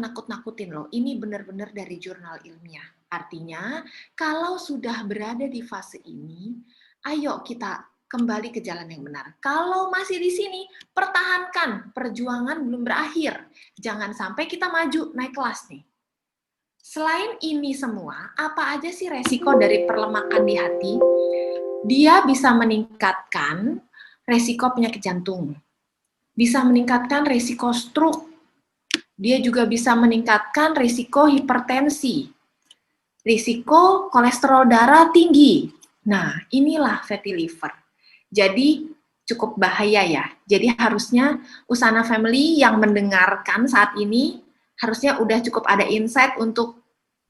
nakut-nakutin loh. Ini benar-benar dari jurnal ilmiah. Artinya, kalau sudah berada di fase ini, ayo kita kembali ke jalan yang benar. Kalau masih di sini, pertahankan. Perjuangan belum berakhir. Jangan sampai kita maju naik kelas nih. Selain ini semua, apa aja sih resiko dari perlemakan di hati? Dia bisa meningkatkan resiko penyakit jantung, bisa meningkatkan resiko stroke, dia juga bisa meningkatkan risiko hipertensi, risiko kolesterol darah tinggi. Nah, inilah fatty liver. Jadi, cukup bahaya ya. Jadi, harusnya Usana Family yang mendengarkan saat ini, harusnya udah cukup ada insight untuk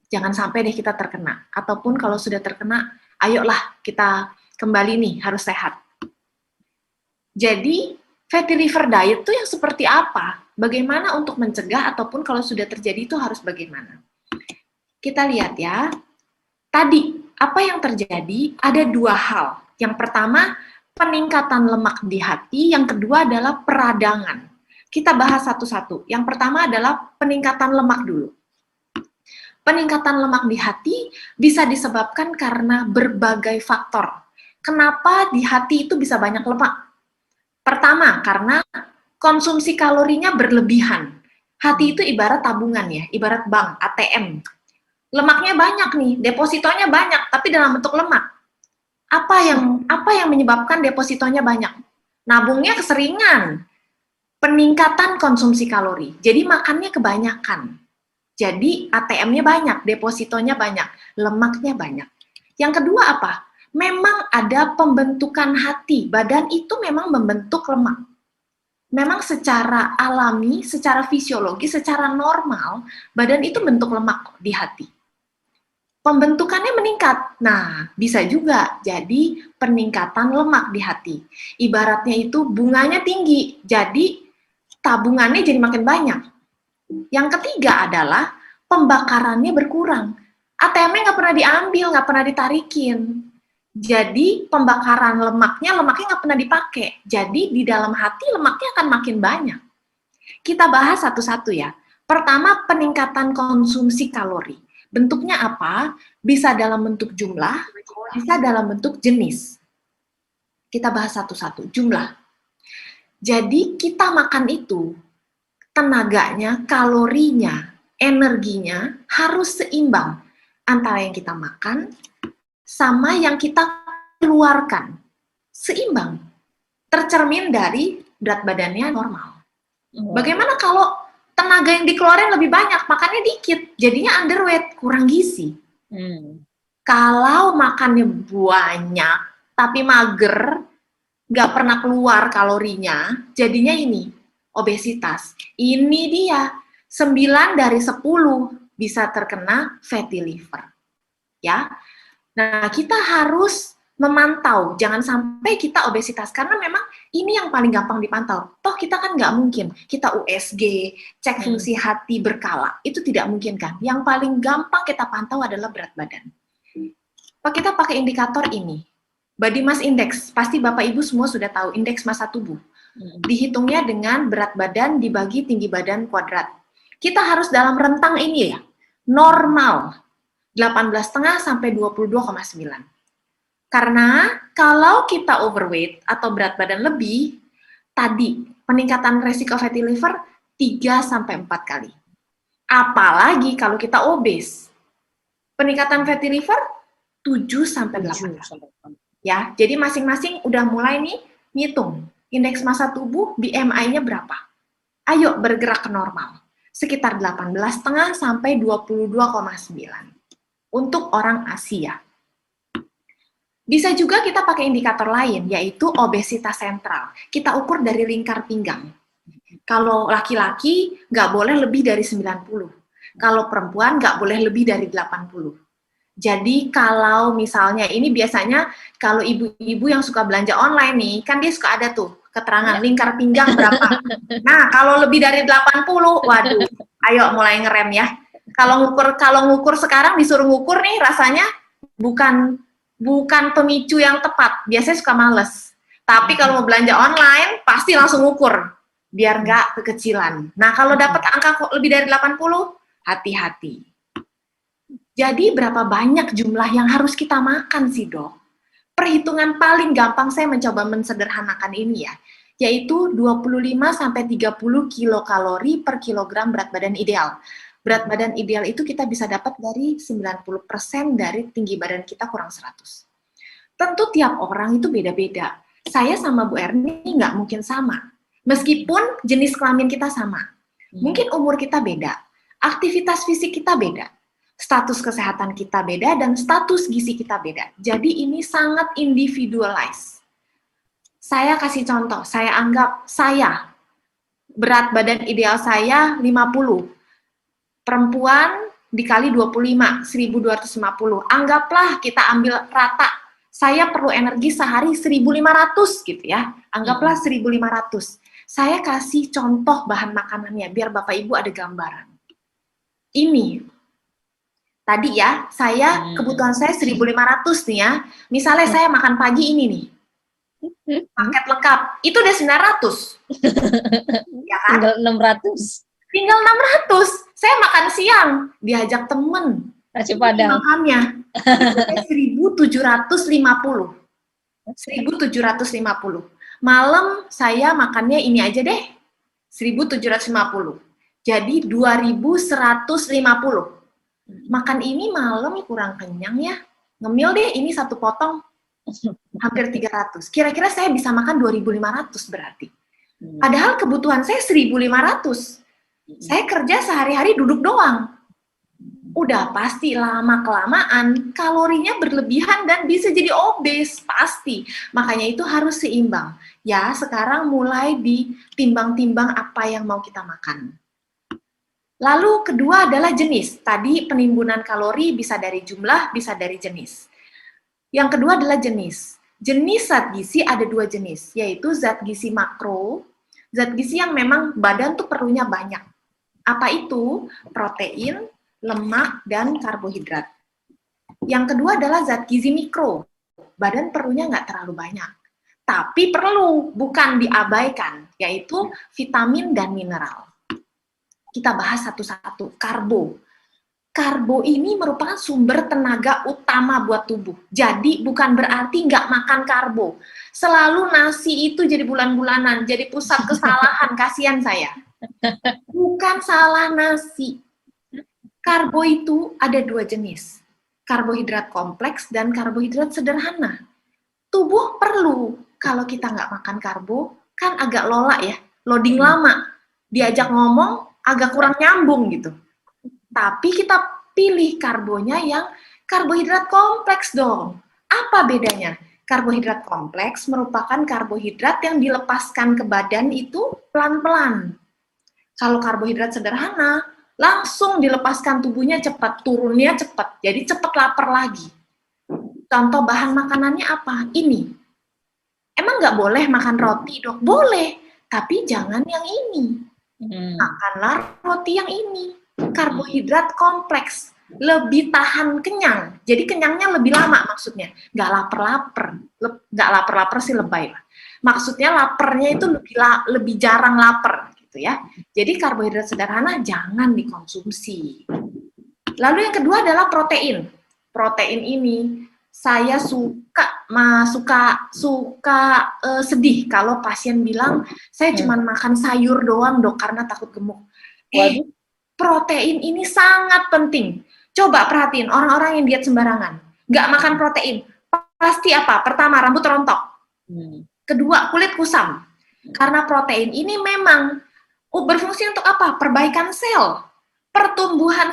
jangan sampai deh kita terkena. Ataupun kalau sudah terkena, ayolah kita kembali nih, harus sehat. Jadi, fatty liver diet itu yang seperti apa? Bagaimana untuk mencegah ataupun kalau sudah terjadi itu harus bagaimana? Kita lihat ya. Tadi, apa yang terjadi? Ada dua hal. Yang pertama, peningkatan lemak di hati. Yang kedua adalah peradangan. Kita bahas satu-satu. Yang pertama adalah peningkatan lemak dulu. Peningkatan lemak di hati bisa disebabkan karena berbagai faktor. Kenapa di hati itu bisa banyak lemak? Pertama, karena konsumsi kalorinya berlebihan. Hati itu ibarat tabungan ya, ibarat bank, ATM. Lemaknya banyak nih, depositonya banyak, tapi dalam bentuk lemak. Apa yang menyebabkan depositonya banyak? Nabungnya keseringan. Peningkatan konsumsi kalori. Jadi makannya kebanyakan. Jadi ATM-nya banyak, depositonya banyak, lemaknya banyak. Yang kedua apa? Memang ada pembentukan hati. Badan itu memang membentuk lemak. Memang secara alami, secara fisiologi, secara normal, badan itu bentuk lemak di hati. Pembentukannya meningkat. Nah, bisa juga jadi peningkatan lemak di hati. Ibaratnya itu bunganya tinggi, jadi tabungannya jadi makin banyak. Yang ketiga adalah pembakarannya berkurang. ATM-nya nggak pernah diambil, nggak pernah ditarikin. Jadi pembakaran lemaknya nggak pernah dipakai. Jadi di dalam hati lemaknya akan makin banyak. Kita bahas satu-satu ya. Pertama, peningkatan konsumsi kalori. Bentuknya apa? Bisa dalam bentuk jumlah, bisa dalam bentuk jenis. Kita bahas satu-satu. Jumlah. Jadi kita makan itu, tenaganya, kalorinya, energinya harus seimbang antara yang kita makan sama yang kita keluarkan. Seimbang. Tercermin dari berat badannya normal. Bagaimana kalau tenaga yang dikeluarin lebih banyak, makannya dikit, jadinya underweight, kurang gizi. Kalau makannya banyak, tapi mager, nggak pernah keluar kalorinya, jadinya ini, obesitas. Ini dia, 9 dari 10 bisa terkena fatty liver. Ya. Nah, kita harus memantau, jangan sampai kita obesitas, karena memang ini yang paling gampang dipantau. Toh kita kan nggak mungkin, kita USG, cek fungsi hati berkala, itu tidak mungkin kan. Yang paling gampang kita pantau adalah berat badan. Kita pakai indikator ini, body mass index, pasti Bapak Ibu semua sudah tahu, indeks massa tubuh. Dihitungnya dengan berat badan dibagi tinggi badan kuadrat. Kita harus dalam rentang ini ya, normal, 18,5 sampai 22,9. Karena kalau kita overweight atau berat badan lebih, tadi peningkatan resiko fatty liver 3 sampai 4 kali. Apalagi kalau kita obes. Peningkatan fatty liver 7 sampai 8 kali. Ya, jadi masing-masing udah mulai nih ngitung indeks massa tubuh, BMI-nya berapa. Ayo bergerak ke normal. Sekitar 18,5 sampai 22,9 untuk orang Asia. Bisa juga kita pakai indikator lain, yaitu obesitas sentral. Kita ukur dari lingkar pinggang. Kalau laki-laki, nggak boleh lebih dari 90. Kalau perempuan, nggak boleh lebih dari 80. Jadi kalau misalnya, ini biasanya kalau ibu-ibu yang suka belanja online nih, kan dia suka ada tuh keterangan lingkar pinggang berapa. Nah, kalau lebih dari 80, waduh, ayo mulai ngerem ya. Kalau ngukur sekarang disuruh ngukur nih, rasanya bukan pemicu yang tepat. Biasanya suka males. Tapi kalau mau belanja online, pasti langsung ngukur. biar nggak kekecilan. Nah, kalau dapat angka lebih dari 80, hati-hati. Jadi berapa banyak jumlah yang harus kita makan sih, Dok? Perhitungan paling gampang saya mencoba mensederhanakan ini ya, yaitu 25-30 kilokalori per kilogram berat badan ideal. Berat badan ideal itu kita bisa dapat dari 90% dari tinggi badan kita kurang 100. Tentu tiap orang itu beda-beda. Saya sama Bu Erni nggak mungkin sama. Meskipun jenis kelamin kita sama. Mungkin umur kita beda. Aktivitas fisik kita beda. Status kesehatan kita beda dan status gizi kita beda. Jadi ini sangat individualized. Saya kasih contoh, saya anggap saya berat badan ideal saya 50. Perempuan dikali 25, 1250. Anggaplah kita ambil rata. Saya perlu energi sehari 1500 gitu ya. Anggaplah 1500. Saya kasih contoh bahan makanannya biar Bapak Ibu ada gambaran. Ini tadi ya, kebutuhan saya 1500 nih ya. Misalnya saya makan pagi ini nih. Paket lengkap. Itu udah 900. Ya kan? Tinggal 600. Tinggal 600. Saya makan siang, diajak temen. Nasi Padang. Makannya 1750. 1750. Malam saya makannya ini aja deh. 1750. Jadi 2150. Makan ini malam kurang kenyang ya. Ngemil deh ini satu potong hampir 300. Kira-kira saya bisa makan 2500 berarti. Padahal kebutuhan saya 1500. Saya kerja sehari-hari duduk doang. Udah pasti lama-kelamaan kalorinya berlebihan dan bisa jadi obes, pasti. Makanya itu harus seimbang. Ya, sekarang mulai ditimbang-timbang apa yang mau kita makan. Lalu kedua adalah jenis. Tadi penimbunan kalori bisa dari jumlah, bisa dari jenis. Yang kedua adalah jenis. Jenis zat gizi ada dua jenis, yaitu zat gizi makro, zat gizi yang memang badan tuh perlunya banyak. Apa itu? Protein, lemak, dan karbohidrat. Yang kedua adalah zat gizi mikro. Badan perlunya nggak terlalu banyak. Tapi perlu, bukan diabaikan, yaitu vitamin dan mineral. Kita bahas satu-satu. Karbo. Karbo ini merupakan sumber tenaga utama buat tubuh. Jadi bukan berarti nggak makan karbo. Selalu nasi itu jadi bulan-bulanan, jadi pusat kesalahan, kasihan saya. Bukan salah nasi. Karbo itu ada dua jenis. Karbohidrat kompleks dan karbohidrat sederhana. Tubuh perlu, kalau kita nggak makan karbo, kan agak lola ya, loading lama. Diajak ngomong, agak kurang nyambung gitu. Tapi kita pilih karbonya yang karbohidrat kompleks dong. Apa bedanya? Karbohidrat kompleks merupakan karbohidrat yang dilepaskan ke badan itu pelan-pelan. Kalau karbohidrat sederhana, langsung dilepaskan tubuhnya cepat, turunnya cepat, jadi cepat lapar lagi. Contoh bahan makanannya apa? Ini. Emang nggak boleh makan roti dok? Boleh, tapi jangan yang ini. Makanlah roti yang ini. Karbohidrat kompleks, lebih tahan kenyang. Jadi kenyangnya lebih lama maksudnya. Nggak lapar-lapar. Nggak lapar-lapar sih lebay lah. Maksudnya laparnya itu lebih jarang lapar gitu ya. Jadi karbohidrat sederhana jangan dikonsumsi. Lalu yang kedua adalah protein. Protein ini saya suka sedih kalau pasien bilang saya cuma makan sayur doang dok karena takut gemuk. Protein ini sangat penting. Coba perhatiin orang-orang yang diet sembarangan, nggak makan protein, pasti apa? Pertama rambut rontok, kedua kulit kusam. Karena protein ini memang berfungsi untuk apa? Perbaikan sel. Pertumbuhan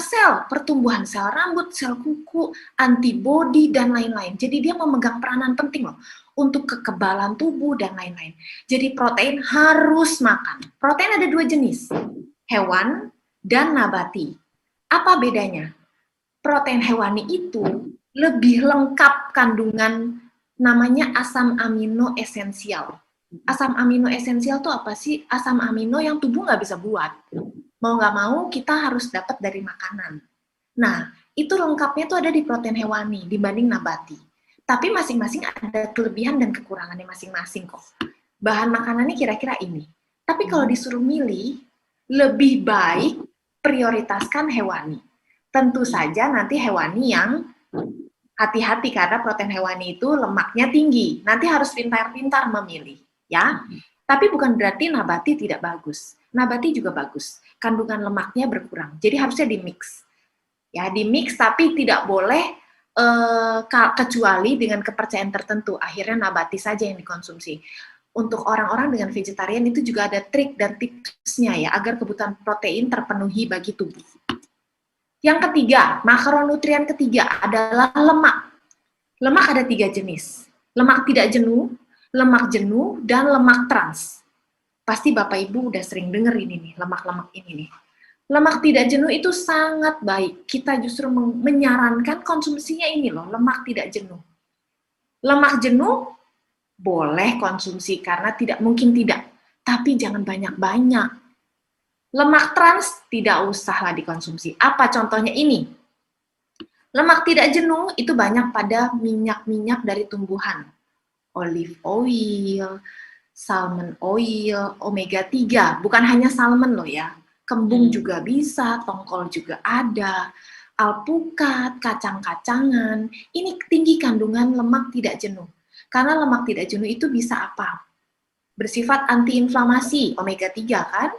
sel rambut, sel kuku, antibodi, dan lain-lain. Jadi dia memegang peranan penting loh untuk kekebalan tubuh dan lain-lain. Jadi protein harus makan. Protein ada dua jenis, hewan dan nabati. Apa bedanya? Protein hewani itu lebih lengkap kandungan namanya asam amino esensial. Asam amino esensial itu apa sih? Asam amino yang tubuh nggak bisa buat. Mau nggak mau kita harus dapat dari makanan. Nah, itu lengkapnya tuh ada di protein hewani dibanding nabati. Tapi masing-masing ada kelebihan dan kekurangannya masing-masing kok. Bahan makanannya kira-kira ini. Tapi kalau disuruh milih, lebih baik prioritaskan hewani. Tentu saja nanti hewani yang hati-hati karena protein hewani itu lemaknya tinggi. Nanti harus pintar-pintar memilih, ya. Tapi bukan berarti nabati tidak bagus. Nabati juga bagus. Kandungan lemaknya berkurang. Jadi harusnya di-mix. Ya, di-mix tapi tidak boleh kecuali dengan kepercayaan tertentu. Akhirnya nabati saja yang dikonsumsi. Untuk orang-orang dengan vegetarian itu juga ada trik dan tipsnya ya, agar kebutuhan protein terpenuhi bagi tubuh. Yang ketiga, makronutrien ketiga adalah lemak. Lemak ada 3 jenis. Lemak tidak jenuh, lemak jenuh, dan lemak trans. Pasti Bapak Ibu udah sering denger ini nih, lemak-lemak ini nih. Lemak tidak jenuh itu sangat baik. Kita justru menyarankan konsumsinya ini loh, lemak tidak jenuh. Lemak jenuh boleh konsumsi karena tidak mungkin tidak, tapi jangan banyak-banyak. Lemak trans tidak usahlah dikonsumsi. Apa contohnya ini? Lemak tidak jenuh itu banyak pada minyak-minyak dari tumbuhan. Olive oil, salmon oil, omega 3. Bukan hanya salmon loh ya. Kembung juga bisa, tongkol juga ada, alpukat, kacang-kacangan. Ini tinggi kandungan lemak tidak jenuh. Karena lemak tidak jenuh itu bisa apa? Bersifat antiinflamasi, omega 3 kan?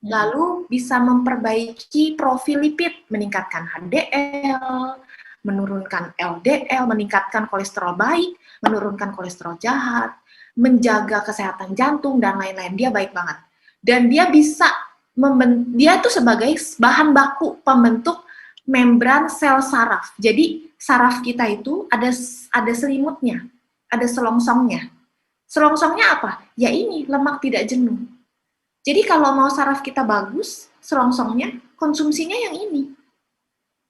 Lalu bisa memperbaiki profil lipid, meningkatkan HDL, menurunkan LDL, meningkatkan kolesterol baik, menurunkan kolesterol jahat, menjaga kesehatan jantung, dan lain-lain. Dia baik banget. Dan dia bisa dia tuh sebagai bahan baku pembentuk membran sel saraf. Jadi saraf kita itu ada selimutnya, ada selongsongnya. Selongsongnya apa? Ya ini, lemak tidak jenuh. Jadi kalau mau saraf kita bagus, selongsongnya, konsumsinya yang ini.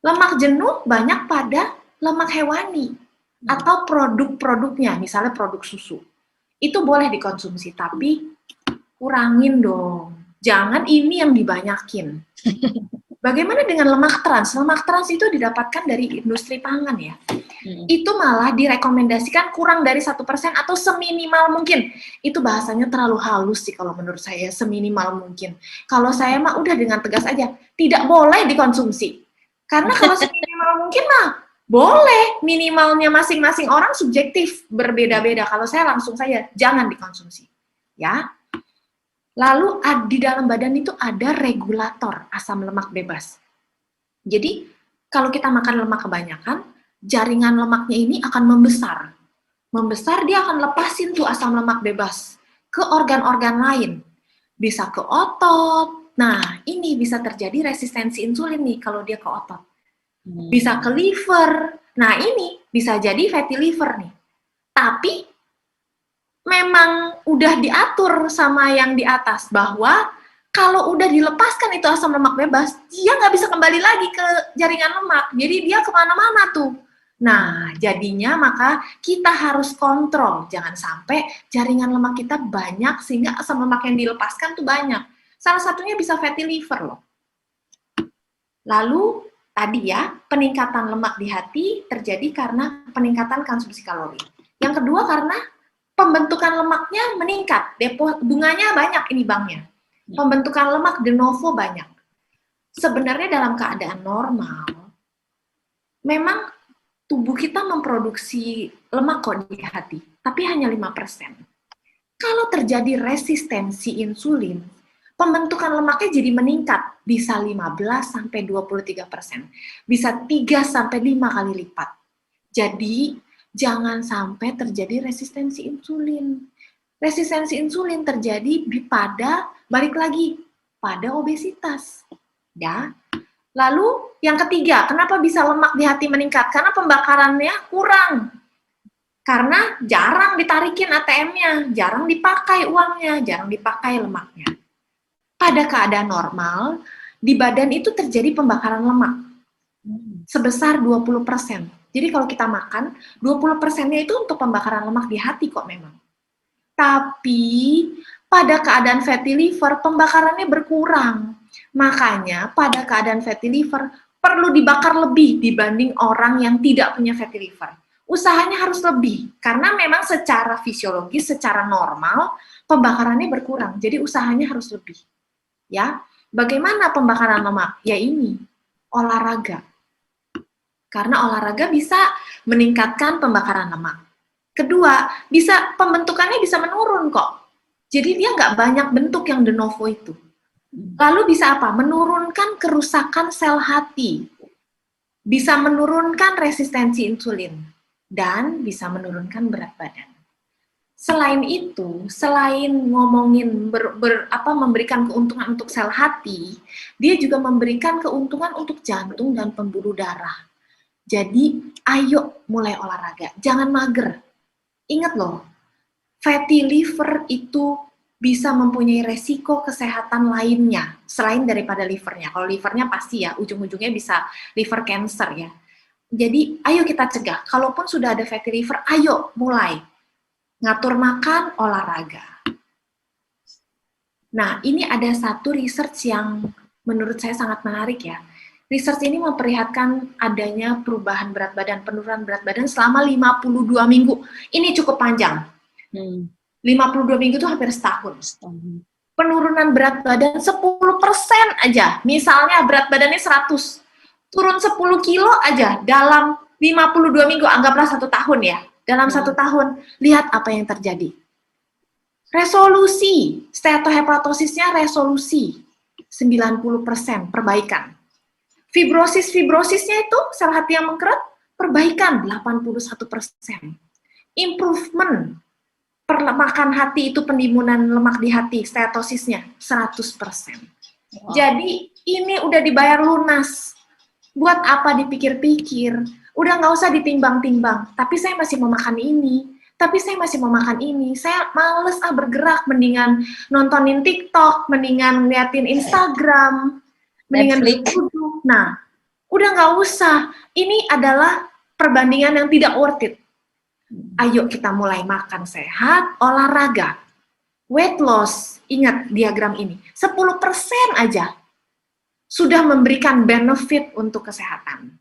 Lemak jenuh banyak pada lemak hewani atau produk-produknya, misalnya produk susu. Itu boleh dikonsumsi, tapi kurangin dong. Jangan ini yang dibanyakin. Bagaimana dengan lemak trans? Lemak trans itu didapatkan dari industri pangan ya. Itu malah direkomendasikan kurang dari 1% atau seminimal mungkin. Itu bahasanya terlalu halus sih kalau menurut saya, seminimal mungkin. Kalau saya mah udah dengan tegas aja, tidak boleh dikonsumsi. Karena kalau seminimal mungkin mah boleh, minimalnya masing-masing orang subjektif, berbeda-beda. Kalau saya langsung saja, jangan dikonsumsi. Ya. Lalu di dalam badan itu ada regulator asam lemak bebas. Jadi kalau kita makan lemak kebanyakan, jaringan lemaknya ini akan membesar. Membesar dia akan lepasin tuh asam lemak bebas ke organ-organ lain. Bisa ke otot. Nah, ini bisa terjadi resistensi insulin nih kalau dia ke otot. Bisa ke liver. Nah, ini bisa jadi fatty liver nih. Tapi memang udah diatur sama yang di atas bahwa kalau udah dilepaskan itu asam lemak bebas, dia nggak bisa kembali lagi ke jaringan lemak. Jadi dia kemana-mana tuh. Nah, jadinya maka kita harus kontrol. Jangan sampai jaringan lemak kita banyak sehingga asam lemak yang dilepaskan tuh banyak. Salah satunya bisa fatty liver loh. Lalu tadi ya, peningkatan lemak di hati terjadi karena peningkatan konsumsi kalori. Yang kedua karena pembentukan lemaknya meningkat, depo bunganya banyak ini banknya. Pembentukan lemak de novo banyak. Sebenarnya dalam keadaan normal, memang tubuh kita memproduksi lemak kok di hati, tapi hanya 5%. Kalau terjadi resistensi insulin, pembentukan lemaknya jadi meningkat, bisa 15-23%, bisa 3-5 kali lipat. Jadi, jangan sampai terjadi resistensi insulin. Resistensi insulin terjadi balik lagi, pada obesitas. Ya. Lalu yang ketiga, kenapa bisa lemak di hati meningkat? Karena pembakarannya kurang. Karena jarang ditarikin ATM-nya, jarang dipakai uangnya, jarang dipakai lemaknya. Pada keadaan normal, di badan itu terjadi pembakaran lemak sebesar 20%. Jadi kalau kita makan, 20%-nya itu untuk pembakaran lemak di hati kok memang. Tapi pada keadaan fatty liver, pembakarannya berkurang. Makanya pada keadaan fatty liver, perlu dibakar lebih dibanding orang yang tidak punya fatty liver. usahanya harus lebih. Karena memang secara fisiologis, secara normal, pembakarannya berkurang. Jadi usahanya harus lebih. Ya, bagaimana pembakaran lemak? Ya ini, olahraga. Karena olahraga bisa meningkatkan pembakaran lemak. Kedua, pembentukannya bisa menurun kok. Jadi dia nggak banyak bentuk yang de novo itu. Lalu bisa apa? Menurunkan kerusakan sel hati. Bisa menurunkan resistensi insulin. Dan bisa menurunkan berat badan. Selain itu, selain ngomongin memberikan keuntungan untuk sel hati, dia juga memberikan keuntungan untuk jantung dan pembuluh darah. Jadi, ayo mulai olahraga. Jangan mager. Ingat loh, fatty liver itu bisa mempunyai resiko kesehatan lainnya selain daripada livernya. Kalau livernya pasti ya, ujung-ujungnya bisa liver cancer ya. Jadi, ayo kita cegah. Kalaupun sudah ada fatty liver, ayo mulai. Ngatur makan, olahraga. Nah, ini ada satu research yang menurut saya sangat menarik ya. Research ini memperlihatkan adanya perubahan berat badan, penurunan berat badan selama 52 minggu. Ini cukup panjang. 52 minggu itu hampir setahun. Penurunan berat badan 10% aja. Misalnya berat badannya 100. Turun 10 kilo aja dalam 52 minggu, anggaplah 1 tahun ya. Dalam 1 tahun, lihat apa yang terjadi. Resolusi, steatohepatosisnya resolusi 90% perbaikan. Fibrosisnya itu sel hati yang mengkeret, perbaikan 81%. Improvement, perlemakan hati itu penimbunan lemak di hati, steatosisnya 100%. Wow. Jadi ini udah dibayar lunas. Buat apa dipikir-pikir? Udah nggak usah ditimbang-timbang. Tapi saya masih mau makan ini. Tapi saya masih mau makan ini. Saya males bergerak. Mendingan nontonin TikTok, mendingan ngeliatin Instagram, mendingan duduk. Nah, udah nggak usah. Ini adalah perbandingan yang tidak worth it. Ayo kita mulai makan sehat, olahraga. Weight loss, ingat diagram ini. 10% aja sudah memberikan benefit untuk kesehatan.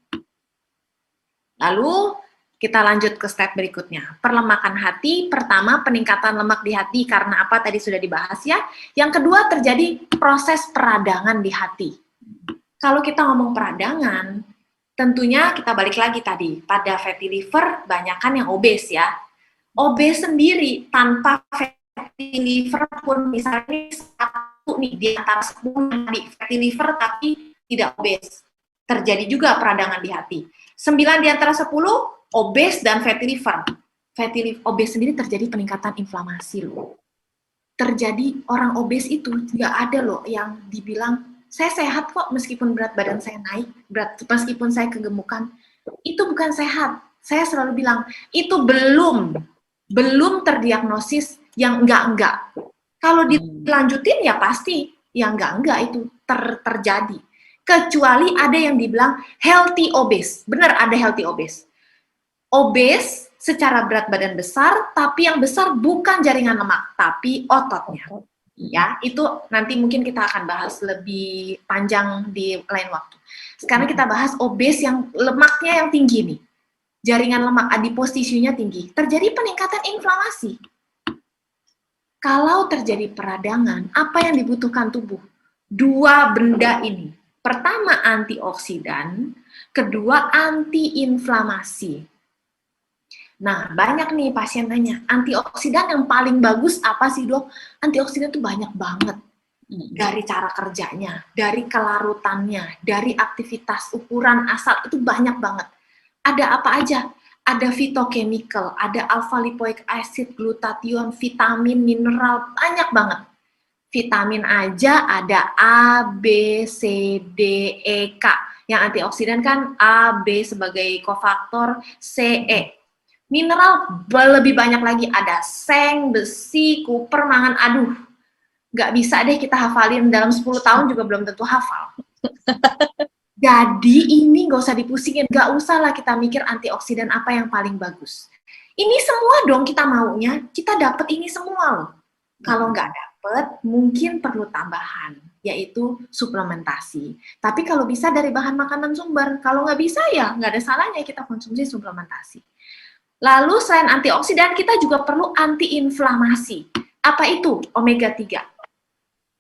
Lalu kita lanjut ke step berikutnya. Perlemakan hati, pertama peningkatan lemak di hati karena apa tadi sudah dibahas ya. Yang kedua terjadi proses peradangan di hati. Kalau kita ngomong peradangan, tentunya kita balik lagi tadi, pada fatty liver banyakan yang obes ya. Obes sendiri tanpa fatty liver pun misalnya satu nih di antara 10 di fatty liver tapi tidak obes. Terjadi juga peradangan di hati. 9 di antara 10 obes dan fatty liver. Fatty liver obes sendiri terjadi peningkatan inflamasi loh. Terjadi orang obes itu nggak ada loh yang dibilang saya sehat kok meskipun berat badan saya naik, meskipun saya kegemukan. Itu bukan sehat. Saya selalu bilang itu belum terdiagnosis yang enggak. Kalau dilanjutin ya pasti yang enggak itu terjadi. Kecuali ada yang dibilang healthy obese. Benar ada healthy obese. Obese secara berat badan besar, tapi yang besar bukan jaringan lemak, tapi ototnya. Ya, itu nanti mungkin kita akan bahas lebih panjang di lain waktu. Sekarang kita bahas obes yang lemaknya yang tinggi nih. Jaringan lemak adipose tissue-nya tinggi. Terjadi peningkatan inflamasi. Kalau terjadi peradangan, apa yang dibutuhkan tubuh? 2 benda ini. Pertama, antioksidan. Kedua, antiinflamasi. Nah, banyak nih pasien nanya, antioksidan yang paling bagus apa sih dok? Antioksidan tuh banyak banget. Dari cara kerjanya, dari kelarutannya, dari aktivitas ukuran asal, itu banyak banget. Ada apa aja? Ada phytochemical, ada alpha lipoic acid, glutathione, vitamin, mineral, banyak banget. Vitamin aja ada A, B, C, D, E, K. Yang antioksidan kan A, B sebagai kofaktor, C, E. Mineral lebih banyak lagi, ada seng, besi, kuper, mangan, aduh. Nggak bisa deh kita hafalin, dalam 10 tahun juga belum tentu hafal. Jadi ini nggak usah dipusingin, nggak usah lah kita mikir antioksidan apa yang paling bagus. Ini semua dong kita maunya, kita dapat ini semua loh. Kalau nggak dapet, mungkin perlu tambahan, yaitu suplementasi. Tapi kalau bisa dari bahan makanan sumber, kalau nggak bisa ya nggak ada salahnya kita konsumsi suplementasi. Lalu selain antioksidan, kita juga perlu antiinflamasi. Apa itu omega 3?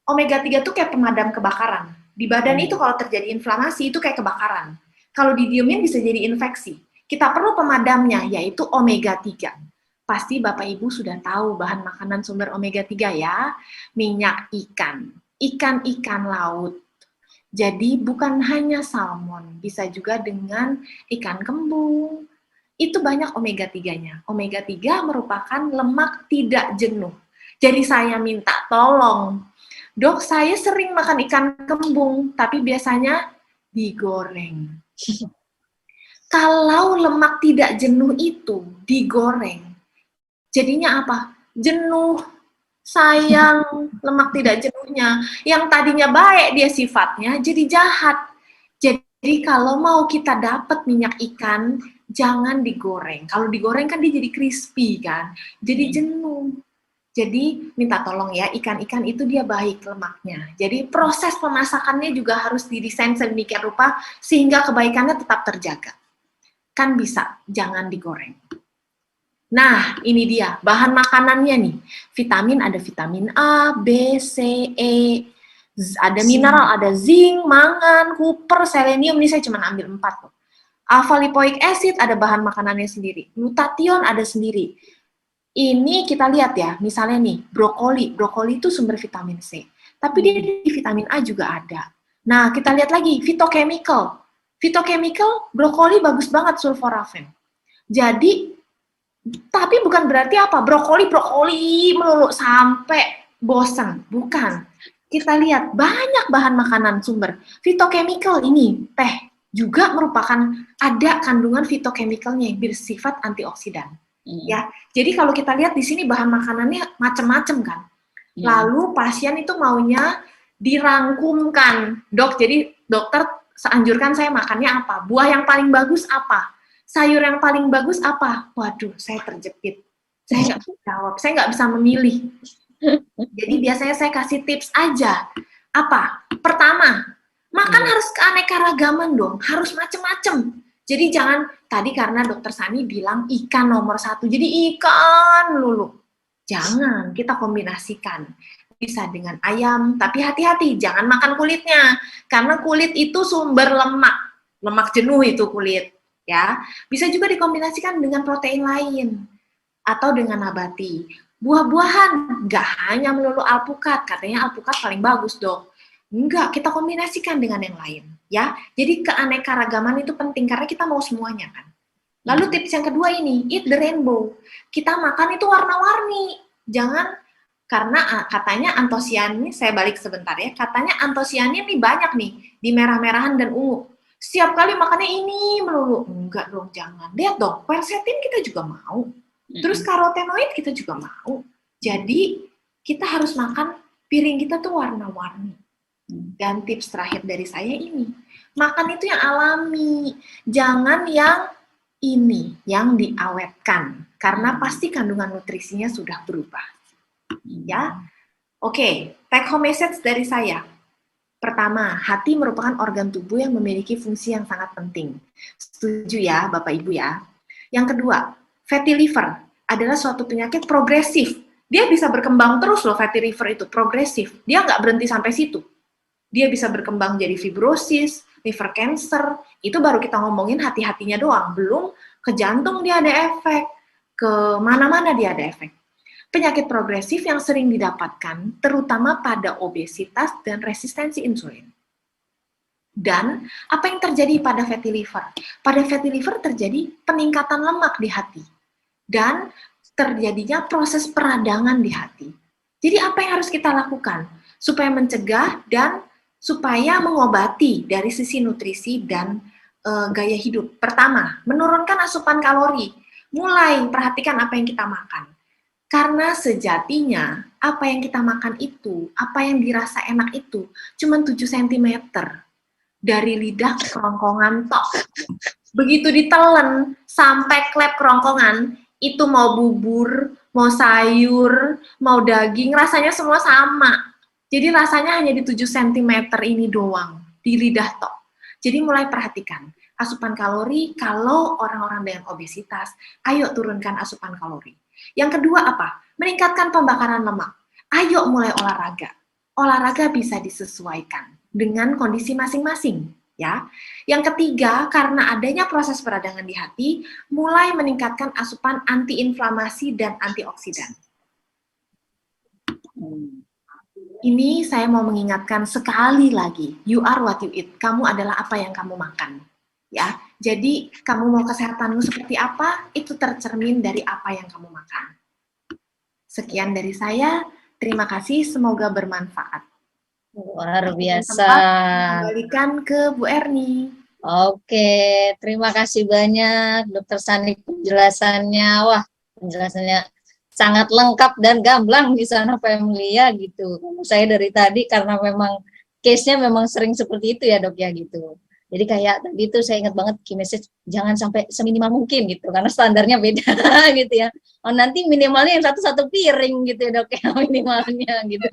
Omega 3 itu kayak pemadam kebakaran. Di badan itu kalau terjadi inflamasi itu kayak kebakaran. Kalau didiemin bisa jadi infeksi. Kita perlu pemadamnya, yaitu omega 3. Pasti Bapak Ibu sudah tahu bahan makanan sumber omega 3 ya. Minyak ikan, ikan-ikan laut. Jadi bukan hanya salmon, bisa juga dengan ikan kembung. Itu banyak omega 3-nya. Omega 3 merupakan lemak tidak jenuh. Jadi saya minta tolong, Dok, saya sering makan ikan kembung, tapi biasanya digoreng. Kalau lemak tidak jenuh itu digoreng, jadinya apa? Jenuh. Sayang, lemak tidak jenuhnya. Yang tadinya baik dia sifatnya, jadi jahat. Jadi kalau mau kita dapat minyak ikan, jangan digoreng. Kalau digoreng kan dia jadi crispy kan, jadi jenuh. Jadi minta tolong ya, ikan-ikan itu dia baik lemaknya. Jadi proses pemasakannya juga harus didesain sedemikian rupa sehingga kebaikannya tetap terjaga. Kan bisa, jangan digoreng. Nah, ini dia bahan makanannya nih. Vitamin ada vitamin A, B, C, E, ada mineral, ada zinc, mangan, kuper, selenium. Ini saya cuma ambil 4 loh. Alpha lipoic acid ada bahan makanannya sendiri. Glutathione ada sendiri. Ini kita lihat ya, misalnya nih, brokoli. Brokoli itu sumber vitamin C. Tapi dia di vitamin A juga ada. Nah, kita lihat lagi, phytochemical. Phytochemical, brokoli bagus banget sulforaphane. Jadi, tapi bukan berarti apa, brokoli melulu sampai bosan. Bukan. Kita lihat, banyak bahan makanan sumber. Phytochemical ini, teh, juga merupakan ada kandungan phytochemicalnya yang bersifat antioksidan. Ya, jadi kalau kita lihat di sini bahan makanannya macam-macam kan. Lalu pasien itu maunya dirangkumkan, dok. Jadi dokter anjurkan saya makannya apa? Buah yang paling bagus apa? Sayur yang paling bagus apa? Waduh, saya terjepit. Saya nggak bisa jawab, saya nggak bisa memilih. Jadi biasanya saya kasih tips aja. Apa? Pertama, makan harus keanekaragaman dong, harus macem-macem. Jadi jangan, tadi karena dokter Sani bilang ikan nomor 1, jadi ikan lulu. Jangan, kita kombinasikan. Bisa dengan ayam, tapi hati-hati, jangan makan kulitnya. Karena kulit itu sumber lemak. Lemak jenuh itu kulit. Ya, bisa juga dikombinasikan dengan protein lain. Atau dengan nabati. Buah-buahan, nggak hanya melulu alpukat. Katanya alpukat paling bagus dong. Enggak, kita kombinasikan dengan yang lain, ya. Jadi keanekaragaman itu penting karena kita mau semuanya kan. Lalu tips yang kedua ini, eat the rainbow. Kita makan itu warna-warni. Jangan karena katanya antosianin, saya balik sebentar ya. Katanya antosianin nih banyak nih di merah-merahan dan ungu. Setiap kali makannya ini melulu. Enggak dong, jangan. Lihat dong, quercetin kita juga mau. Terus karotenoid kita juga mau. Jadi kita harus makan piring kita tuh warna-warni. Dan tips terakhir dari saya ini, makan itu yang alami, jangan yang ini, yang diawetkan, karena pasti kandungan nutrisinya sudah berubah. Ya, oke, take home message dari saya. Pertama, hati merupakan organ tubuh yang memiliki fungsi yang sangat penting. Setuju ya, Bapak Ibu ya. Yang kedua, fatty liver adalah suatu penyakit progresif. Dia bisa berkembang terus loh, fatty liver itu progresif. Dia nggak berhenti sampai situ. Dia bisa berkembang jadi fibrosis, liver cancer, itu baru kita ngomongin hati-hatinya doang, belum ke jantung dia ada efek, ke mana-mana dia ada efek. Penyakit progresif yang sering didapatkan, terutama pada obesitas dan resistensi insulin. Dan apa yang terjadi pada fatty liver? Pada fatty liver terjadi peningkatan lemak di hati, dan terjadinya proses peradangan di hati. Jadi apa yang harus kita lakukan? Supaya mencegah dan supaya mengobati dari sisi nutrisi dan gaya hidup. Pertama, menurunkan asupan kalori. Mulai perhatikan apa yang kita makan. Karena sejatinya, apa yang kita makan itu, apa yang dirasa enak itu, cuma 7 cm dari lidah ke kerongkongan tok. Begitu ditelan sampai klep kerongkongan, itu mau bubur, mau sayur, mau daging, rasanya semua sama. Jadi rasanya hanya di 7 cm ini doang, di lidah tok. Jadi mulai perhatikan, asupan kalori kalau orang-orang dengan obesitas. Ayo turunkan asupan kalori. Yang kedua apa? Meningkatkan pembakaran lemak. Ayo mulai olahraga. Olahraga bisa disesuaikan dengan kondisi masing-masing, ya. Yang ketiga, karena adanya proses peradangan di hati, mulai meningkatkan asupan antiinflamasi dan antioksidan. Ini saya mau mengingatkan sekali lagi, you are what you eat. Kamu adalah apa yang kamu makan. Ya, jadi kamu mau kesehatanmu seperti apa, itu tercermin dari apa yang kamu makan. Sekian dari saya, terima kasih, semoga bermanfaat. Luar biasa. Kembalikan ke Bu Erni. Oke, terima kasih banyak Dokter Sani penjelasannya. Wah, penjelasannya sangat lengkap dan gamblang di sana family ya gitu. Saya dari tadi karena memang case-nya memang sering seperti itu ya Dok ya gitu. Jadi kayak tadi itu saya ingat banget key message jangan sampai seminimal mungkin gitu karena standarnya beda gitu ya. Oh nanti minimalnya yang satu piring gitu ya Dok ya minimalnya gitu.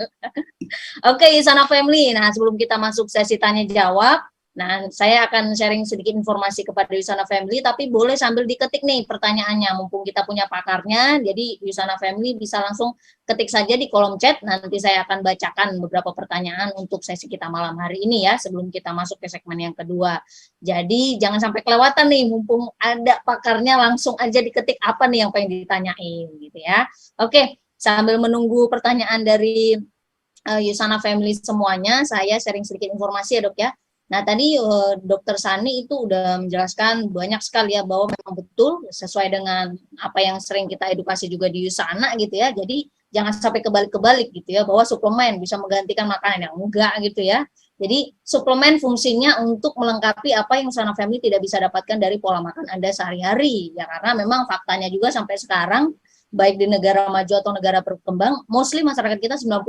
Oke, Isana Family. Nah, sebelum kita masuk sesi tanya jawab, nah saya akan sharing sedikit informasi kepada Isana Family, tapi boleh sambil diketik nih pertanyaannya, mumpung kita punya pakarnya. Jadi Isana Family bisa langsung ketik saja di kolom chat. Nanti saya akan bacakan beberapa pertanyaan untuk sesi kita malam hari ini ya, sebelum kita masuk ke segmen yang kedua. Jadi jangan sampai kelewatan nih, mumpung ada pakarnya langsung aja diketik apa nih yang pengen ditanyain gitu ya. Oke, sambil menunggu pertanyaan dari Yusana Family semuanya, saya sharing sedikit informasi ya Dok ya. Nah tadi Dokter Sani itu udah menjelaskan banyak sekali ya bahwa memang betul sesuai dengan apa yang sering kita edukasi juga di Yusana gitu ya. Jadi jangan sampai kebalik-kebalik gitu ya bahwa suplemen bisa menggantikan makanan yang enggak gitu ya. Jadi suplemen fungsinya untuk melengkapi apa yang Yusana Family tidak bisa dapatkan dari pola makan Anda sehari-hari ya karena memang faktanya juga sampai sekarang baik di negara maju atau negara berkembang, mostly masyarakat kita 90%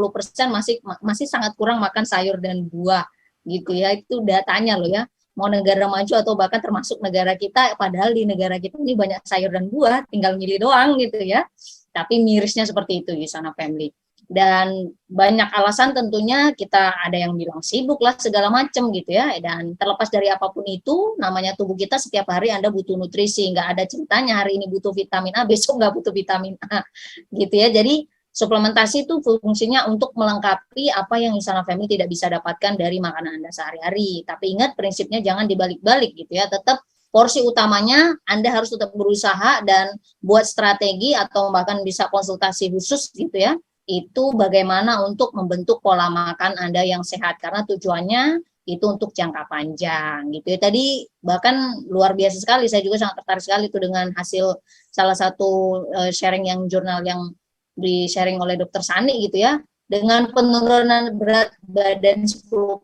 masih sangat kurang makan sayur dan buah gitu ya. Itu datanya loh ya. Mau negara maju atau bahkan termasuk negara kita, padahal di negara kita ini banyak sayur dan buah, tinggal milih doang gitu ya. Tapi mirisnya seperti itu di sana family. Dan banyak alasan tentunya kita ada yang bilang sibuk lah segala macam gitu ya, dan terlepas dari apapun itu namanya tubuh kita setiap hari Anda butuh nutrisi, nggak ada ceritanya hari ini butuh vitamin A besok nggak butuh vitamin A gitu ya. Jadi suplementasi itu fungsinya untuk melengkapi apa yang Isana Family tidak bisa dapatkan dari makanan Anda sehari-hari, tapi ingat prinsipnya jangan dibalik-balik gitu ya, tetap porsi utamanya Anda harus tetap berusaha dan buat strategi atau bahkan bisa konsultasi khusus gitu ya, itu bagaimana untuk membentuk pola makan Anda yang sehat karena tujuannya itu untuk jangka panjang gitu ya. Tadi bahkan luar biasa sekali, saya juga sangat tertarik sekali itu dengan hasil salah satu sharing yang jurnal yang di sharing oleh Dokter Sani gitu ya, dengan penurunan berat badan 10%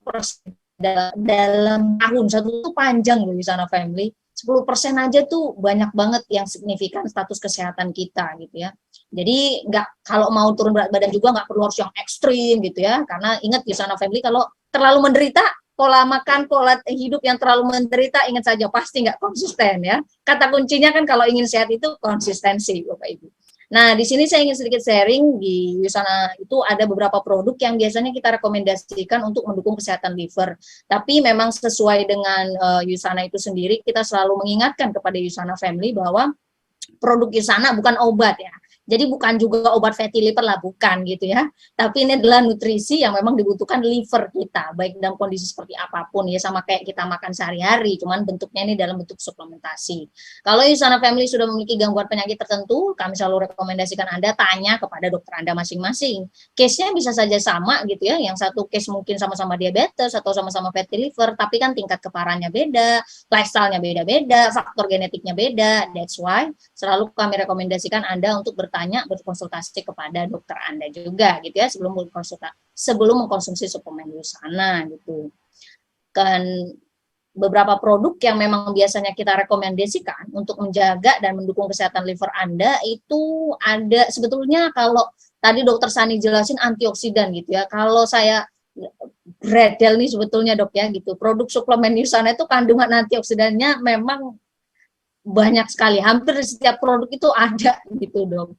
dalam tahun satu itu panjang loh di sana family. 10% aja tuh banyak banget yang signifikan status kesehatan kita gitu ya. Jadi nggak, kalau mau turun berat badan juga nggak perlu harus yang ekstrim gitu ya, karena ingat di sana family kalau terlalu menderita, pola makan, pola hidup yang terlalu menderita, ingat saja pasti nggak konsisten ya. Kata kuncinya kan kalau ingin sehat itu konsistensi Bapak Ibu. Nah, di sini saya ingin sedikit sharing, di Yusana itu ada beberapa produk yang biasanya kita rekomendasikan untuk mendukung kesehatan liver. Tapi memang sesuai dengan Yusana itu sendiri, kita selalu mengingatkan kepada Yusana Family bahwa produk Yusana bukan obat ya. Jadi bukan juga obat fatty liver lah, bukan gitu ya. Tapi ini adalah nutrisi yang memang dibutuhkan liver kita, baik dalam kondisi seperti apapun ya, sama kayak kita makan sehari-hari, cuman bentuknya ini dalam bentuk suplementasi. Kalau Yusana Family sudah memiliki gangguan penyakit tertentu, kami selalu rekomendasikan Anda tanya kepada dokter Anda masing-masing. Case-nya bisa saja sama gitu ya, yang satu case mungkin sama-sama diabetes atau sama-sama fatty liver, tapi kan tingkat keparahannya beda, lifestyle-nya beda-beda, faktor genetiknya beda. That's why selalu kami rekomendasikan Anda untuk berkonsultasi kepada dokter Anda juga gitu ya, sebelum mengkonsumsi suplemen Yusana gitu. Kan beberapa produk yang memang biasanya kita rekomendasikan untuk menjaga dan mendukung kesehatan liver Anda itu ada sebetulnya, kalau tadi dokter Sani jelasin antioksidan gitu ya, kalau saya bredel nih sebetulnya dok ya gitu, produk suplemen Yusana itu kandungan antioksidannya memang banyak sekali, hampir setiap produk itu ada gitu dok.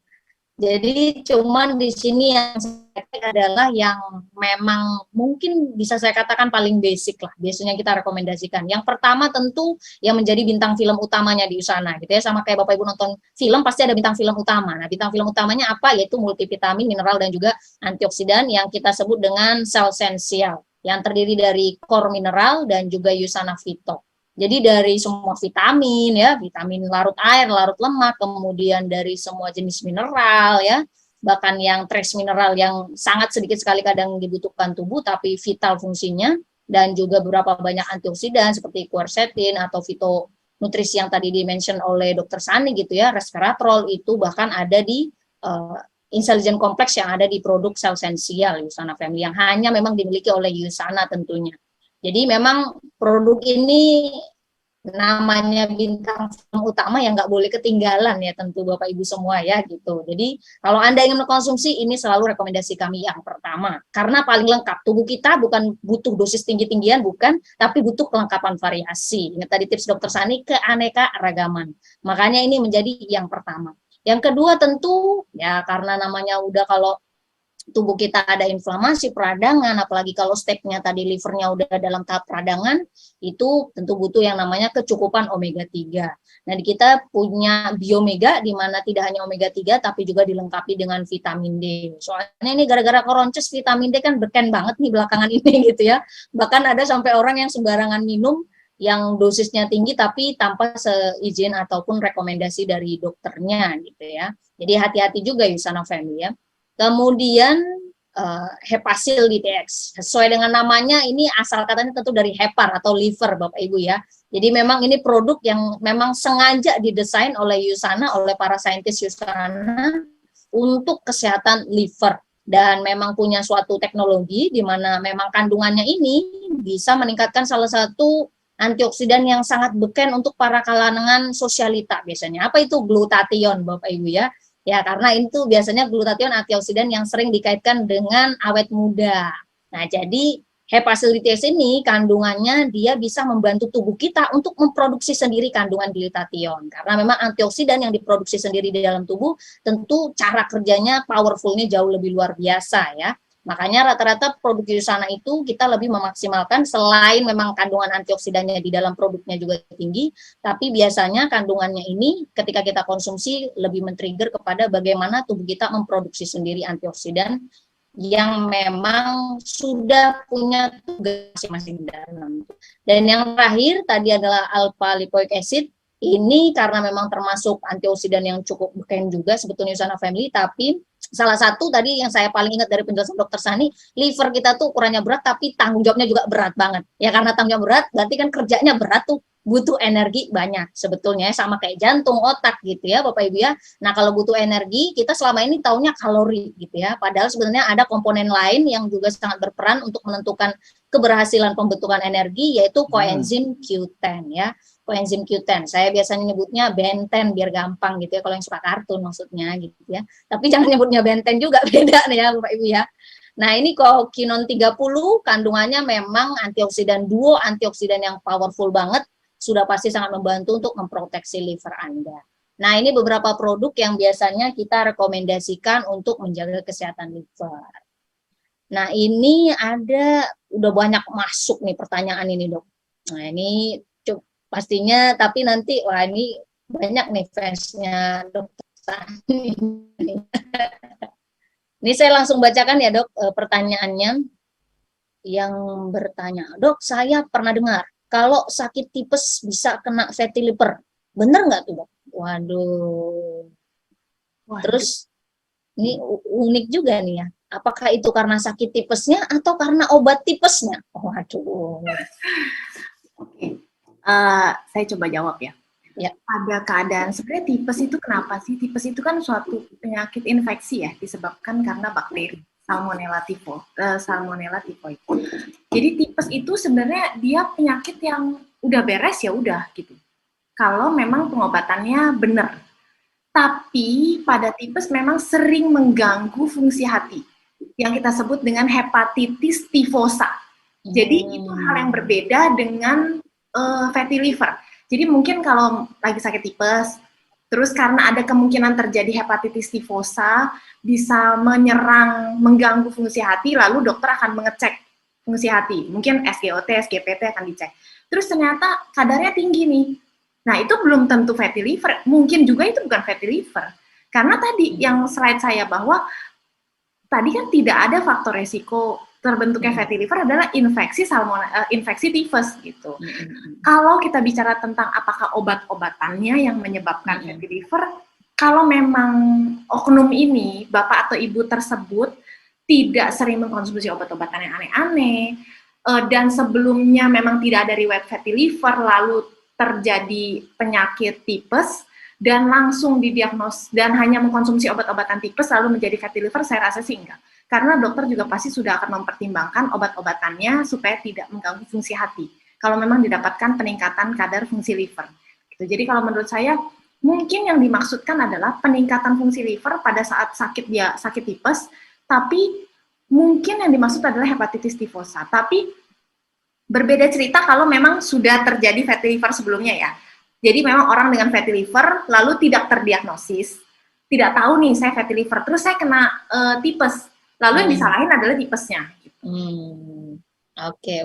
Jadi cuman di sini yang saya cek adalah yang memang mungkin bisa saya katakan paling basic lah. Biasanya kita rekomendasikan. Yang pertama tentu yang menjadi bintang film utamanya di Usana gitu ya. Sama kayak Bapak Ibu nonton film pasti ada bintang film utama. Nah, bintang film utamanya apa? Yaitu multivitamin, mineral dan juga antioksidan yang kita sebut dengan Cellsential yang terdiri dari core mineral dan juga Usana Phyto. Jadi dari semua vitamin ya, vitamin larut air, larut lemak, kemudian dari semua jenis mineral ya, bahkan yang trace mineral yang sangat sedikit sekali kadang dibutuhkan tubuh tapi vital fungsinya, dan juga beberapa banyak antioksidan seperti quercetin atau fitonutrisi yang tadi di-mention oleh Dr. Sani gitu ya, resveratrol itu bahkan ada di intelligent complex yang ada di produk Cellsential Usana Family yang hanya memang dimiliki oleh Usana tentunya. Jadi memang produk ini namanya bintang film utama yang nggak boleh ketinggalan ya tentu Bapak Ibu semua ya gitu. Jadi kalau Anda ingin mengkonsumsi ini selalu rekomendasi kami yang pertama karena paling lengkap. Tubuh kita bukan butuh dosis tinggi-tinggian bukan, tapi butuh kelengkapan variasi. Ingat tadi tips Dokter Sani keaneka ragaman. Makanya ini menjadi yang pertama. Yang kedua tentu ya karena namanya udah kalau tubuh kita ada inflamasi peradangan, apalagi kalau stepnya tadi livernya udah dalam tahap peradangan, itu tentu butuh yang namanya kecukupan omega 3. Nah, kita punya biomega di mana tidak hanya omega 3 tapi juga dilengkapi dengan vitamin D. Soalnya ini gara-gara koronces vitamin D kan beken banget nih belakangan ini gitu ya. Bahkan ada sampai orang yang sembarangan minum yang dosisnya tinggi tapi tanpa seizin ataupun rekomendasi dari dokternya gitu ya. Jadi hati-hati juga Usana Family ya. Kemudian Hepasil DTX. Sesuai dengan namanya ini asal katanya tentu dari hepar atau liver Bapak Ibu ya. Jadi memang ini produk yang memang sengaja didesain oleh Usana, oleh para saintis Usana untuk kesehatan liver. Dan memang punya suatu teknologi di mana memang kandungannya ini bisa meningkatkan salah satu antioksidan yang sangat beken untuk para kalangan sosialita biasanya. Apa itu glutathione Bapak Ibu ya? Ya, karena itu biasanya glutathione antioksidan yang sering dikaitkan dengan awet muda. Nah, jadi hepatitis ini kandungannya dia bisa membantu tubuh kita untuk memproduksi sendiri kandungan glutathione. Karena memang antioksidan yang diproduksi sendiri di dalam tubuh tentu cara kerjanya powerfulnya jauh lebih luar biasa ya. Makanya rata-rata produk Usana itu kita lebih memaksimalkan selain memang kandungan antioksidannya di dalam produknya juga tinggi, tapi biasanya kandungannya ini ketika kita konsumsi lebih men-trigger kepada bagaimana tubuh kita memproduksi sendiri antioksidan yang memang sudah punya tugas masing-masing dalam. Dan yang terakhir tadi adalah alpha lipoic acid. Ini karena memang termasuk antioksidan yang cukup beken juga sebetulnya Usana Family, tapi salah satu tadi yang saya paling ingat dari penjelasan Dokter Sani, liver kita tuh ukurannya berat tapi tanggung jawabnya juga berat banget. Ya karena tanggung jawab berat berarti kan kerjanya berat tuh, butuh energi banyak sebetulnya sama kayak jantung, otak gitu ya Bapak Ibu ya. Nah, kalau butuh energi kita selama ini taunya kalori gitu ya. Padahal sebenarnya ada komponen lain yang juga sangat berperan untuk menentukan keberhasilan pembentukan energi yaitu koenzim Q10 ya. Koenzim Q10. Saya biasanya nyebutnya benten biar gampang gitu ya kalau yang suka kartun maksudnya gitu ya. Tapi jangan nyebutnya benten juga beda nih ya Bapak Ibu ya. Nah, ini kokinon 30 kandungannya memang antioksidan duo, antioksidan yang powerful banget, sudah pasti sangat membantu untuk memproteksi liver Anda. Nah, ini beberapa produk yang biasanya kita rekomendasikan untuk menjaga kesehatan liver. Nah, ini ada udah banyak masuk nih pertanyaan ini, Dok. Nah, ini pastinya tapi nanti wah ini banyak nih fansnya Dokter Sani. Ini saya langsung bacakan ya Dok pertanyaannya yang bertanya, Dok saya pernah dengar kalau sakit tipes bisa kena fatty liver, bener nggak tuh Dok? Waduh. Terus ini unik juga nih ya, apakah itu karena sakit tipesnya atau karena obat tipesnya? Waduh. Oke. Saya coba jawab ya. Ya. Pada keadaan sebenarnya tipes itu kenapa sih? Tipes itu kan suatu penyakit infeksi ya, disebabkan karena bakteri Salmonella typhoid. Jadi tipes itu sebenarnya dia penyakit yang udah beres ya udah gitu. Kalau memang pengobatannya benar. Tapi pada tipes memang sering mengganggu fungsi hati yang kita sebut dengan hepatitis tifosa. Jadi itu hal yang berbeda dengan fatty liver. Jadi mungkin kalau lagi sakit tipes, Terus karena ada kemungkinan terjadi hepatitis tifosa, bisa menyerang, mengganggu fungsi hati, lalu dokter akan mengecek fungsi hati. Mungkin SGOT, SGPT akan dicek. Terus ternyata kadarnya tinggi nih. Nah, itu belum tentu fatty liver. Mungkin juga itu bukan fatty liver. Karena tadi yang slide saya bahwa tadi kan tidak ada faktor resiko terbentuknya fatty liver adalah infeksi infeksi tifus gitu. Kalau kita bicara tentang apakah obat-obatannya yang menyebabkan fatty liver, kalau memang oknum ini, bapak atau ibu tersebut tidak sering mengkonsumsi obat-obatan yang aneh-aneh, dan sebelumnya memang tidak ada riwayat fatty liver, lalu terjadi penyakit tipes, dan langsung didiagnos, dan hanya mengkonsumsi obat-obatan tipes lalu menjadi fatty liver, saya rasa sih enggak. Karena dokter juga pasti sudah akan mempertimbangkan obat-obatannya supaya tidak mengganggu fungsi hati. Kalau memang didapatkan peningkatan kadar fungsi liver. Gitu. Jadi kalau menurut saya, mungkin yang dimaksudkan adalah peningkatan fungsi liver pada saat sakit tipes, tapi mungkin yang dimaksud adalah hepatitis tifosa. Tapi berbeda cerita kalau memang sudah terjadi fatty liver sebelumnya ya. Jadi memang orang dengan fatty liver lalu tidak terdiagnosis, tidak tahu nih saya fatty liver, terus saya kena tipes. Lalu yang disalahin adalah tipesnya. Gitu. Oke.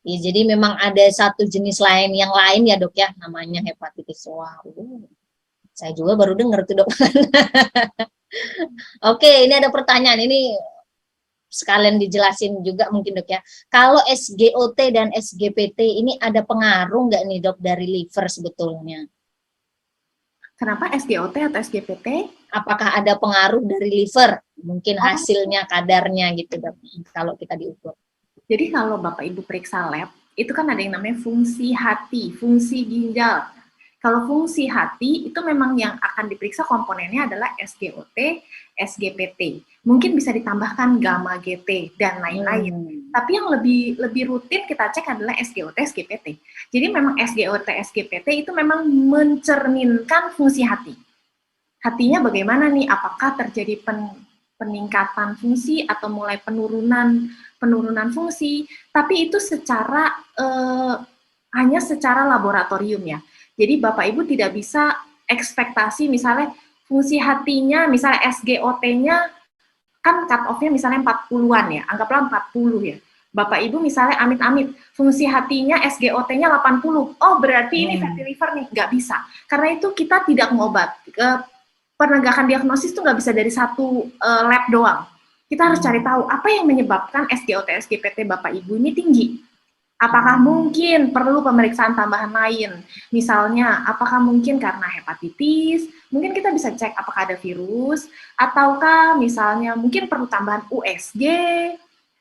Ya, jadi memang ada satu jenis lain yang lain ya dok ya, namanya hepatitis. Wah, saya juga baru dengar tuh dok. Oke, ini ada pertanyaan ini sekalian dijelasin juga mungkin dok ya. Kalau SGOT dan SGPT ini ada pengaruh nggak nih dok dari liver sebetulnya? Kenapa SGOT atau SGPT? Apakah ada pengaruh dari liver? Mungkin hasilnya, kadarnya gitu dok, kalau kita diukur. Jadi kalau Bapak Ibu periksa lab, itu kan ada yang namanya fungsi hati, fungsi ginjal. Kalau fungsi hati, itu memang yang akan diperiksa komponennya adalah SGOT, SGPT. Mungkin bisa ditambahkan gamma GT, dan lain-lain. Tapi yang lebih rutin kita cek adalah SGOT, SGPT. Jadi memang SGOT, SGPT itu memang mencerminkan fungsi hati. Hatinya bagaimana nih? Apakah terjadi peningkatan fungsi atau mulai penurunan fungsi? Tapi itu hanya secara laboratorium ya. Jadi Bapak Ibu tidak bisa ekspektasi misalnya fungsi hatinya, misalnya SGOT-nya kan cut off-nya misalnya 40-an ya, anggaplah 40 ya. Bapak Ibu misalnya amit-amit, fungsi hatinya SGOT-nya 80, oh berarti ini fatty liver nih, nggak bisa. Karena itu kita tidak ngobat. Penegakan diagnosis itu nggak bisa dari satu lab doang. Kita harus cari tahu apa yang menyebabkan SGOT, SGPT Bapak Ibu ini tinggi. Apakah mungkin perlu pemeriksaan tambahan lain? Misalnya, apakah mungkin karena hepatitis? Mungkin kita bisa cek apakah ada virus, ataukah misalnya mungkin perlu tambahan USG,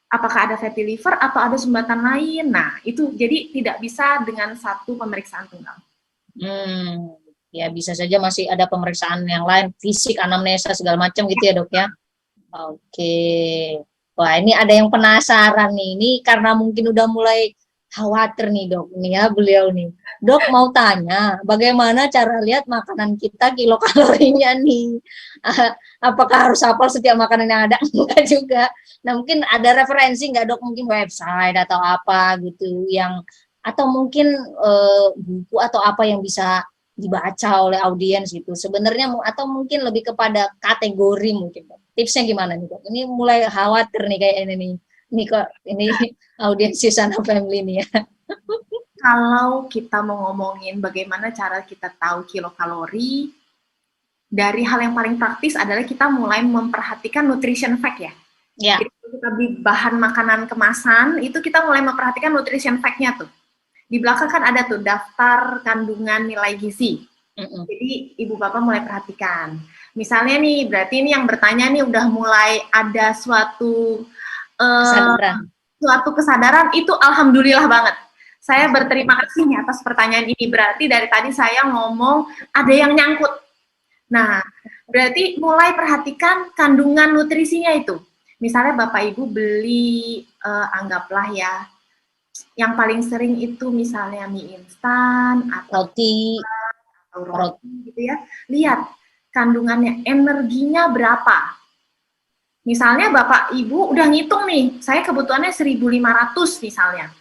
apakah ada fatty liver, atau ada sumbatan lain. Nah, itu jadi tidak bisa dengan satu pemeriksaan tunggal. Ya bisa saja masih ada pemeriksaan yang lain, fisik, anamnesa, segala macam gitu ya dok ya. Oke. Wah ini ada yang penasaran nih, ini karena mungkin udah mulai khawatir nih dok, nih ya beliau nih. Dok mau tanya, bagaimana cara lihat makanan kita kilokalorinya nih? Apakah harus hafal setiap makanan yang ada? Enggak juga. Nah mungkin ada referensi nggak dok, mungkin website atau apa gitu, yang atau mungkin buku atau apa yang bisa dibaca oleh audiens gitu sebenarnya, atau mungkin lebih kepada kategori mungkin dok. Tipsnya gimana nih dok? Ini mulai khawatir nih kayak ini kok ini audiens Susana Family nih ya. Kalau kita mau ngomongin bagaimana cara kita tahu kilokalori, dari hal yang paling praktis adalah kita mulai memperhatikan nutrition fact ya. Ya. Jadi kita beli bahan makanan kemasan, itu kita mulai memperhatikan nutrition fact-nya tuh. Di belakang kan ada tuh daftar kandungan nilai gizi. Jadi ibu bapak mulai perhatikan. Misalnya nih, berarti ini yang bertanya nih udah mulai ada suatu kesadaran, itu alhamdulillah banget. Saya berterima kasih nih atas pertanyaan ini. Berarti dari tadi saya ngomong ada yang nyangkut. Nah, berarti mulai perhatikan kandungan nutrisinya itu. Misalnya bapak ibu beli, anggaplah ya, yang paling sering itu misalnya mie instan atau roti gitu ya. Lihat kandungannya, energinya berapa. Misalnya Bapak Ibu udah ngitung nih, saya kebutuhannya 1.500 misalnya.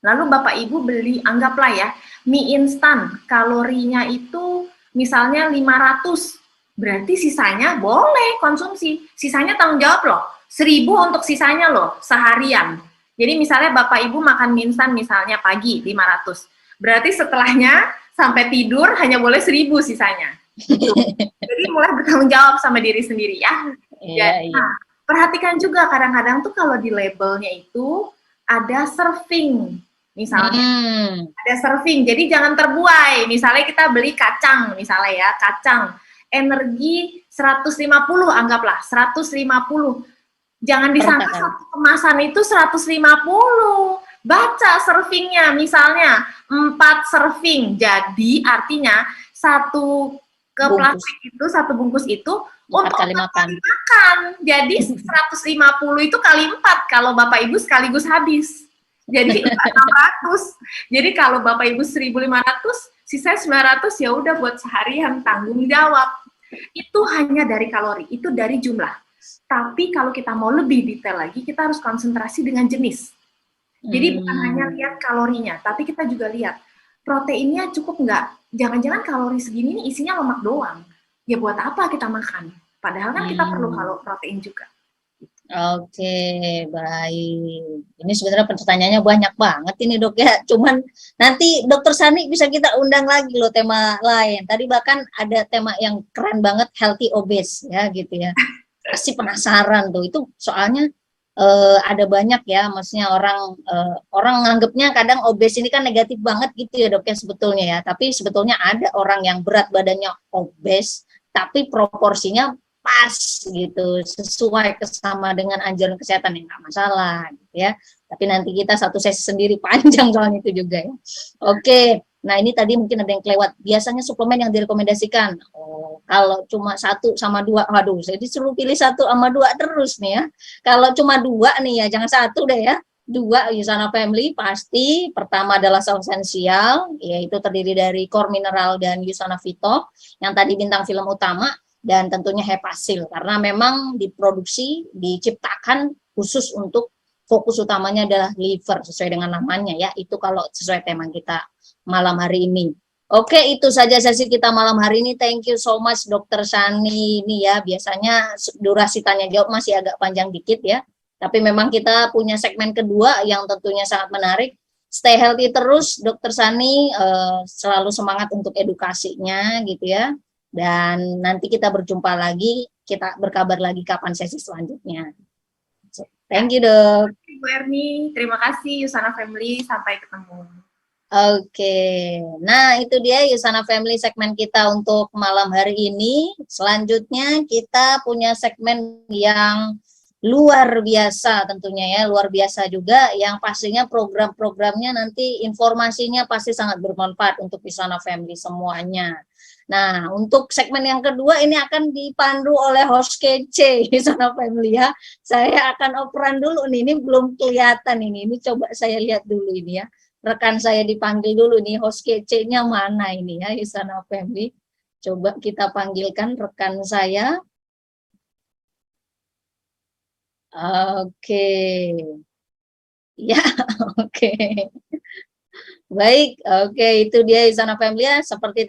Lalu Bapak Ibu beli, anggaplah ya, mie instan, kalorinya itu misalnya 500, berarti sisanya boleh konsumsi. Sisanya tanggung jawab loh, 1000 untuk sisanya loh, seharian. Jadi misalnya Bapak Ibu makan mie instan misalnya pagi 500, berarti setelahnya sampai tidur hanya boleh 1000 sisanya. Gitu. Jadi mulai bertanggung jawab sama diri sendiri ya. Iya, Jadi, iya. nah, perhatikan juga kadang-kadang tuh kalau di labelnya itu ada serving. Misalnya ada serving, jadi jangan terbuai. Misalnya kita beli kacang, misalnya ya, kacang energi 150 anggaplah, 150. Jangan disangka Perhatikan. satu kemasan itu 150. Baca servingnya, misalnya 4 serving. Jadi artinya satu ke Bungkus. plastik itu, satu bungkus itu 4 untuk kali 4 makan. kali makan. Jadi 150 itu kali 4 kalau Bapak Ibu sekaligus habis. Jadi 600. Jadi kalau Bapak Ibu 1.500, sisanya 900 ya udah buat seharian, tanggung jawab. Itu hanya dari kalori, itu dari jumlah. Tapi kalau kita mau lebih detail lagi, kita harus konsentrasi dengan jenis. Jadi bukan hanya lihat kalorinya, tapi kita juga lihat proteinnya cukup nggak. Jangan-jangan kalori segini nih isinya lemak doang. Ya buat apa kita makan? Padahal kan kita perlu protein juga. Oke, baik. Ini sebenarnya pertanyaannya banyak banget ini dok ya. Cuman nanti dokter Sani bisa kita undang lagi loh tema lain. Tadi bahkan ada tema yang keren banget, healthy obese ya gitu ya. Pasti penasaran tuh. Itu soalnya ada banyak ya, maksudnya orang nganggapnya kadang obes ini kan negatif banget gitu ya dok ya sebetulnya ya. Tapi sebetulnya ada orang yang berat badannya obes, tapi proporsinya pas gitu, sesuai sama dengan anjuran kesehatan yang nggak masalah gitu ya. Tapi nanti kita satu sesi sendiri panjang soalnya itu juga ya. Oke, nah ini tadi mungkin ada yang kelewat. Biasanya suplemen yang direkomendasikan, kalau cuma 1 sama 2, waduh, saya disuruh pilih 1 sama 2 terus nih ya. Kalau cuma 2 nih ya, jangan 1 deh ya. 2 Usana Family pasti pertama adalah esensial, yaitu terdiri dari core mineral dan Usana Vito, yang tadi bintang film utama, dan tentunya Hepasil, karena memang diproduksi, diciptakan khusus untuk fokus utamanya adalah liver, sesuai dengan namanya ya, itu kalau sesuai tema kita malam hari ini. Oke, itu saja sesi kita malam hari ini. Thank you so much Dokter Sani ini ya. Biasanya durasi tanya jawab masih agak panjang dikit ya. Tapi memang kita punya segmen kedua yang tentunya sangat menarik. Stay healthy terus Dokter Sani, selalu semangat untuk edukasinya gitu ya. Dan nanti kita berjumpa lagi, kita berkabar lagi kapan sesi selanjutnya. Thank you dok. Terima kasih Bu Erni, terima kasih Usana Family, sampai ketemu. Oke, nah itu dia Usana Family segmen kita untuk malam hari ini. Selanjutnya kita punya segmen yang luar biasa tentunya ya, luar biasa juga yang pastinya program-programnya nanti informasinya pasti sangat bermanfaat untuk Usana Family semuanya. Nah, untuk segmen yang kedua ini akan dipandu oleh host kece Usana Family ya. Saya akan operan dulu nih, ini belum kelihatan ini coba saya lihat dulu ini ya. Rekan saya dipanggil dulu nih, host kece-nya mana ini ya, Usana Family. Coba kita panggilkan rekan saya. Oke. Ya, oke. Baik, oke itu dia Usana Family ya, seperti